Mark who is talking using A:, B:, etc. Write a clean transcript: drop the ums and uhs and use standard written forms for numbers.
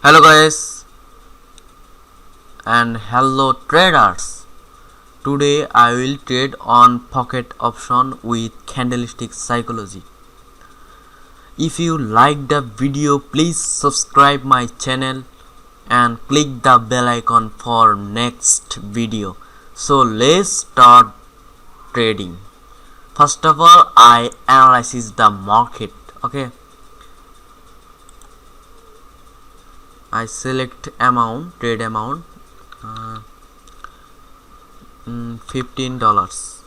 A: Hello guys and hello traders. Today I will trade on Poket option with candlestick psychology. If you like the video, please subscribe my channel and click the bell icon for next video. So let's start trading. First of all, I analyze the market. Okay, I select amount, trade amount, $15.